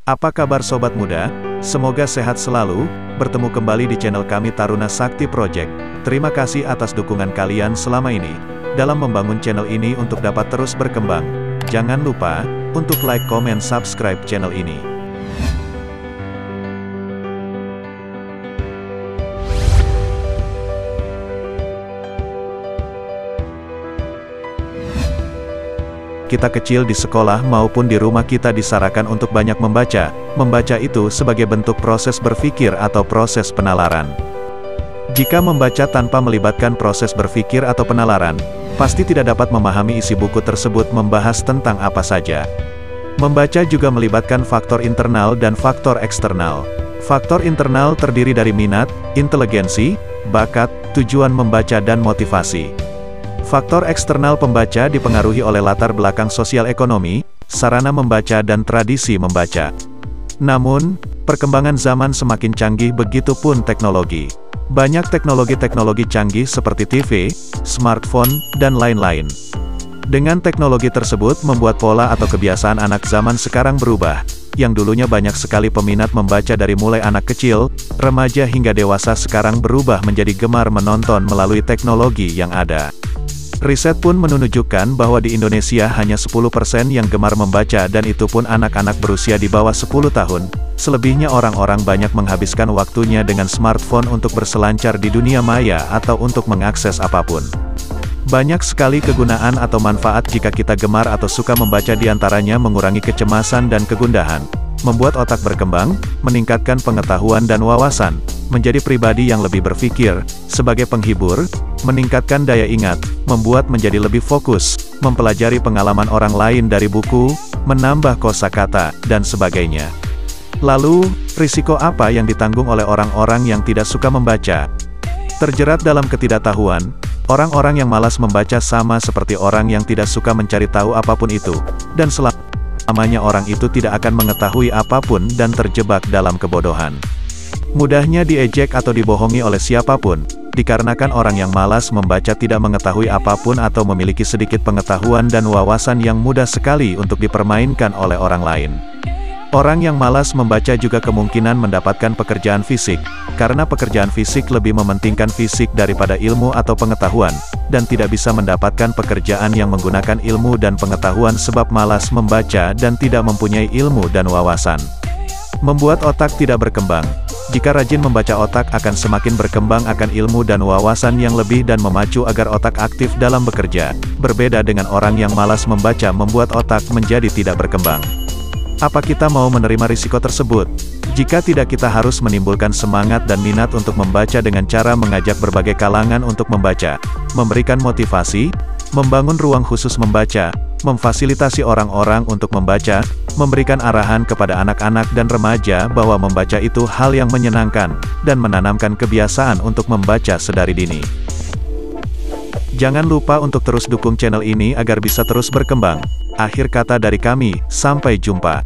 Apa kabar sobat muda? Semoga sehat selalu. Bertemu kembali di channel kami Taruna Sakti Project. Terima kasih atas dukungan kalian selama ini dalam membangun channel ini untuk dapat terus berkembang. Jangan lupa untuk like, comment, subscribe channel ini. Kita kecil di sekolah maupun di rumah kita disarankan untuk banyak membaca. Membaca itu sebagai bentuk proses berpikir atau proses penalaran. Jika membaca tanpa melibatkan proses berpikir atau penalaran, pasti tidak dapat memahami isi buku tersebut membahas tentang apa saja. Membaca juga melibatkan faktor internal dan faktor eksternal. Faktor internal terdiri dari minat, inteligensi, bakat, tujuan membaca dan motivasi. Faktor eksternal pembaca dipengaruhi oleh latar belakang sosial ekonomi, sarana membaca dan tradisi membaca. Namun, perkembangan zaman semakin canggih, begitu pun teknologi. Banyak teknologi-teknologi canggih seperti TV, smartphone, dan lain-lain. Dengan teknologi tersebut membuat pola atau kebiasaan anak zaman sekarang berubah. Yang dulunya banyak sekali peminat membaca dari mulai anak kecil, remaja hingga dewasa sekarang berubah menjadi gemar menonton melalui teknologi yang ada. Riset pun menunjukkan bahwa di Indonesia hanya 10% yang gemar membaca dan itu pun anak-anak berusia di bawah 10 tahun. Selebihnya orang-orang banyak menghabiskan waktunya dengan smartphone untuk berselancar di dunia maya atau untuk mengakses apapun. Banyak sekali kegunaan atau manfaat jika kita gemar atau suka membaca, diantaranya mengurangi kecemasan dan kegundahan, membuat otak berkembang, meningkatkan pengetahuan dan wawasan, menjadi pribadi yang lebih berpikir, sebagai penghibur, meningkatkan daya ingat, membuat menjadi lebih fokus, mempelajari pengalaman orang lain dari buku, menambah kosakata, dan sebagainya. Lalu, risiko apa yang ditanggung oleh orang-orang yang tidak suka membaca? Terjerat dalam ketidaktahuan, orang-orang yang malas membaca sama seperti orang yang tidak suka mencari tahu apapun itu, dan selamanya orang itu tidak akan mengetahui apapun dan terjebak dalam kebodohan. Mudahnya diejek atau dibohongi oleh siapapun, dikarenakan orang yang malas membaca tidak mengetahui apapun atau memiliki sedikit pengetahuan dan wawasan yang mudah sekali untuk dipermainkan oleh orang lain. Orang yang malas membaca juga kemungkinan mendapatkan pekerjaan fisik, karena pekerjaan fisik lebih mementingkan fisik daripada ilmu atau pengetahuan, dan tidak bisa mendapatkan pekerjaan yang menggunakan ilmu dan pengetahuan sebab malas membaca dan tidak mempunyai ilmu dan wawasan. Membuat otak tidak berkembang. Jika rajin membaca, otak akan semakin berkembang akan ilmu dan wawasan yang lebih dan memacu agar otak aktif dalam bekerja. Berbeda dengan orang yang malas membaca membuat otak menjadi tidak berkembang. Apa kita mau menerima risiko tersebut? Jika tidak, kita harus menimbulkan semangat dan minat untuk membaca dengan cara mengajak berbagai kalangan untuk membaca, memberikan motivasi, membangun ruang khusus membaca, memfasilitasi orang-orang untuk membaca, memberikan arahan kepada anak-anak dan remaja bahwa membaca itu hal yang menyenangkan, dan menanamkan kebiasaan untuk membaca sedari dini. Jangan lupa untuk terus dukung channel ini agar bisa terus berkembang. Akhir kata dari kami, sampai jumpa.